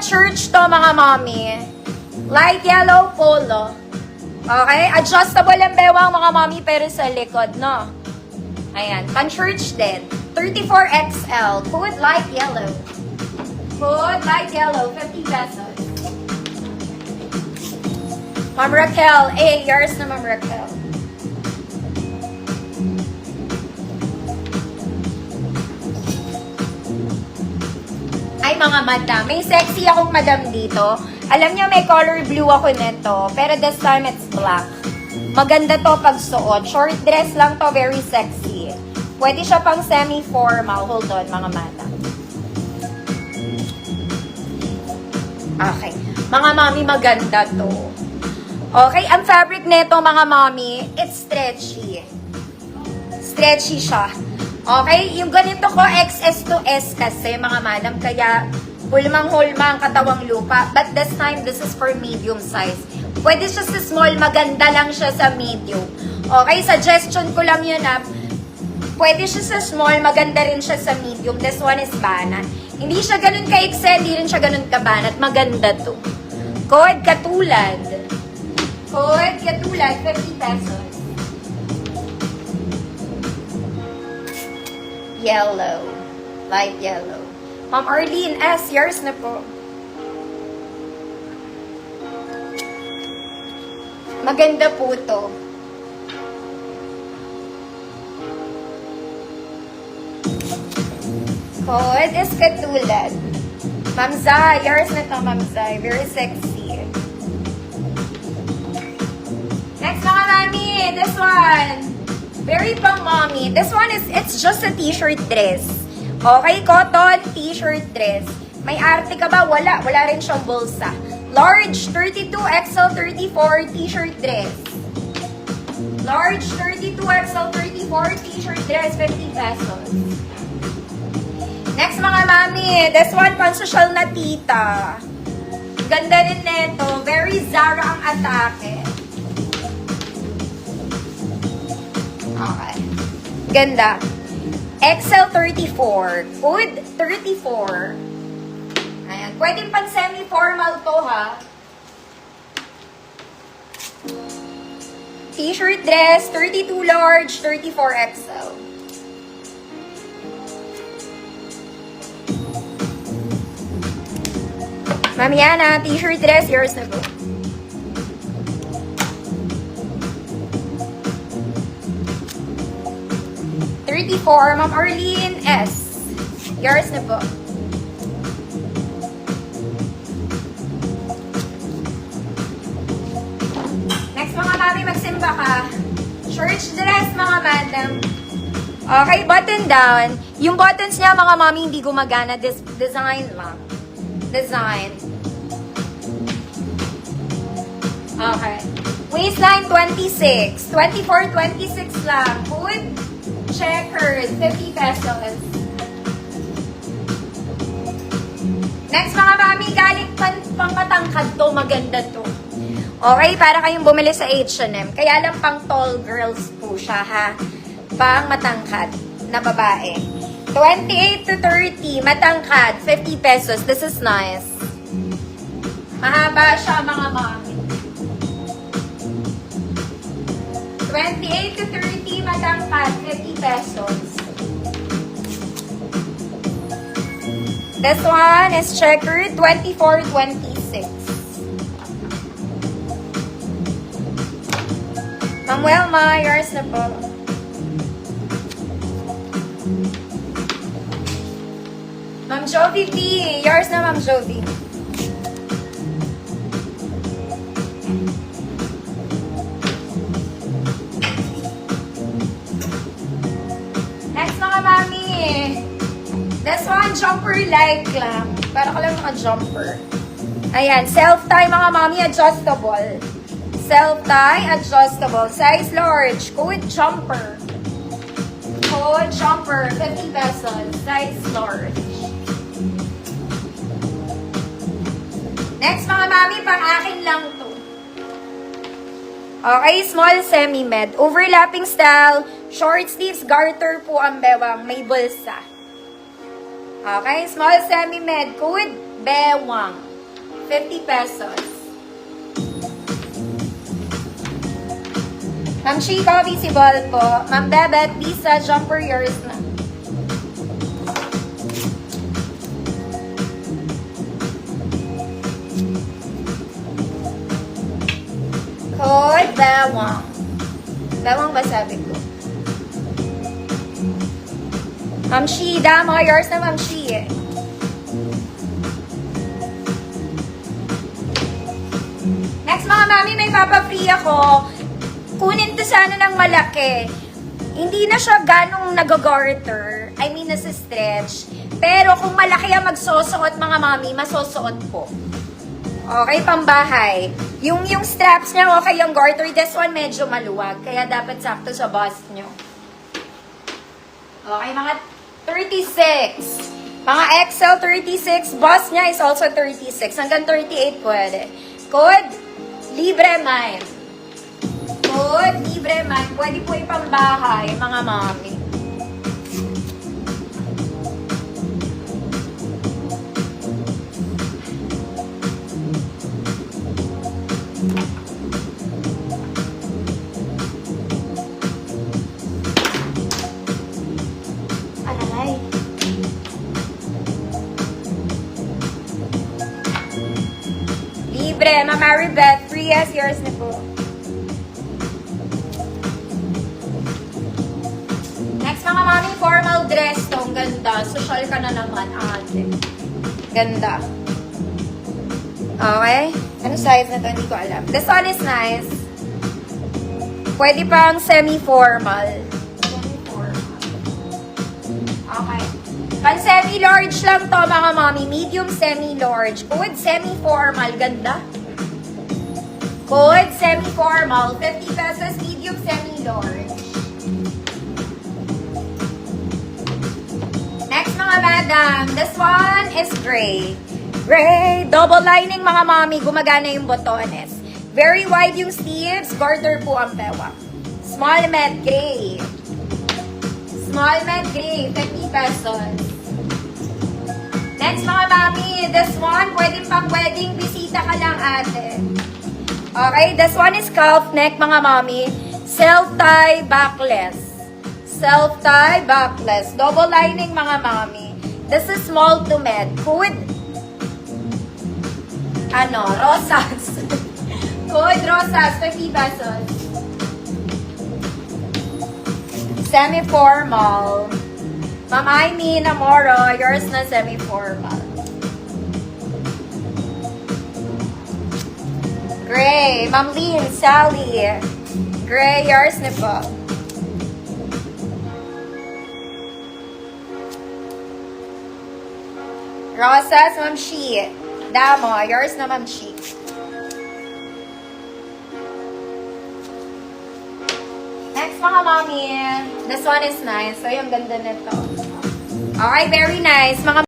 Church to mga mommy. Light yellow polo. Okay? Adjustable ang bewang mga mommy pero sa likod, no? Ayan. Pan-church din. 34XL. Code light yellow. Code light yellow. 50 pesos. Ma'am Raquel. Yours na Ma'am Raquel. Ay, mga madam. May sexy akong madam dito. Alam niyo, may color blue ako nito. Pero this time, it's black. Maganda to pag suot. Short dress lang to. Very sexy. Pwede siya pang semi-formal. Hold on, mga madam. Okay. Mga mami, maganda to. Okay, ang fabric nito, mga mami, it's stretchy. Stretchy siya. Okay, yung ganito ko, XS to S kasi, mga madam, kaya hulmang-hulma ang katawang lupa. But this time, this is for medium size. Pwede siya sa small, maganda lang siya sa medium. Okay, suggestion ko lang yun pwede siya sa small, maganda rin siya sa medium. This one is banat. Hindi siya ganun ka-excel, hindi rin siya ganun ka-banat. Maganda to. Code katulad. Code katulad, 50 pesos. Yellow. Light yellow. Ma'am Arlene S. Yours na po. Maganda po to. Code is katulad. Ma'am Zai. Yours na to, Ma'am Zai. Very sexy. Next mga mami. This one. Very pang mommy. This one is, it's just a t-shirt dress. Okay, cotton t-shirt dress. May arte ka ba? Wala. Wala rin siyang bulsa. Large 32 XL 34 t-shirt dress. Large 32 XL 34 t-shirt dress, 50 pesos. Next mga mami, this one pan-social na tita. Ganda rin nito. Very Zara ang atake. Okay. Ganda. XL34. Hood 34. Ayan. Pwedeng pan semi-formal to, ha? T-shirt dress, 32 large, 34 XL. Mami Yana, t-shirt dress, yours na po. Ma'am Arlene S. Yours na po. Next mga mami, magsimba ka. Church dress mga madam. Okay, button down. Yung buttons niya mga mami hindi gumagana. Design lang. Design. Okay. Waistline 26. 24, 26 lang. Hood. Checkers, 50 pesos. Next mga mami, galing pang matangkad to, maganda to. Okay, para kayong bumili sa H&M. Kaya lang pang tall girls po siya, ha? Pang matangkad na babae. 28 to 30, matangkad, 50 pesos. This is nice. Mahaba siya mga mami. 28 to 30, matangkad, 50 pesos. This one is checkered, 24, 26. Ma'am Welma, yours na po. Ma'am Jovi P, yours na Ma'am Jovi. Mami, this one, jumper like lang. Para ka lang naka-jumper. Ayan, self-tie mga mami, adjustable. Self-tie, adjustable. Size large, code jumper. Code jumper, 50 pesos. Size large. Next mga mami, pang akin lang to. Okay, small semi-med. Overlapping style. Short sleeves, garter po ang bewang. May bulsa. Okay, small semi-med. Code bewang. 50 pesos. Ma'am Chico, visible po. Ma'am Bebet, Lisa, jumper yours na. Code Bewang. Bewang ba sabi ko? Ma'am Shi, damo, yours na Ma'am Shi. Next mga mami, may papa-free ako. Kunin to sana ng malaki. Hindi na siya ganong nag-garter. I mean, nasa-stretch. Pero kung malaki ang magsusuot mga mami, masusuot ko. Okay, pambahay. Yung straps niya, okay yung garter. This one medyo maluwag. Kaya dapat sakto sa bust nyo. Okay, mga 36. Mga XL 36. Bust niya is also 36. Hanggang 38 pwede. Code, libre man. Code, libre man. Pwede po ipambahay, mga mami. Alalay. Libre, Ma'am Maribeth. 3 years, yours na po. Next mga mami, formal dress to. Ang ganda. Social ka na naman, ate. Ganda. Okay. Ano size na to? Hindi ko alam. This one is nice. Pwede pang semi-formal. Okay. Pang semi-large lang to mga mami. Medium semi-large. Code semi-formal. Ganda. Code semi-formal. 50 pesos. Medium semi-large. Next mga madam. This one is gray. Gray. Double lining mga mami. Gumagana yung botones. Very wide yung sleeves. Garter po ang pewa. Small med gray. Small med gray. 50 pesos. Next mga mami. This one. Pwede pang wedding. Bisita ka lang ate. Okay. This one is calf neck mga mami. Self-tie backless. Self-tie backless. Double lining mga mami. This is small to med. Code rosas. Code rosas, 50 pesos. Semi-formal. Ma'am Aimee, Namoro, yours na semi-formal. Gray. Ma'am Lynn, Sally. Gray, yours na po. Rosas, Ma'am Shi. Damo, yours na Ma'am Shi. Next mga mami, this one is nice. So, yung ganda nito. Okay, very nice. Mga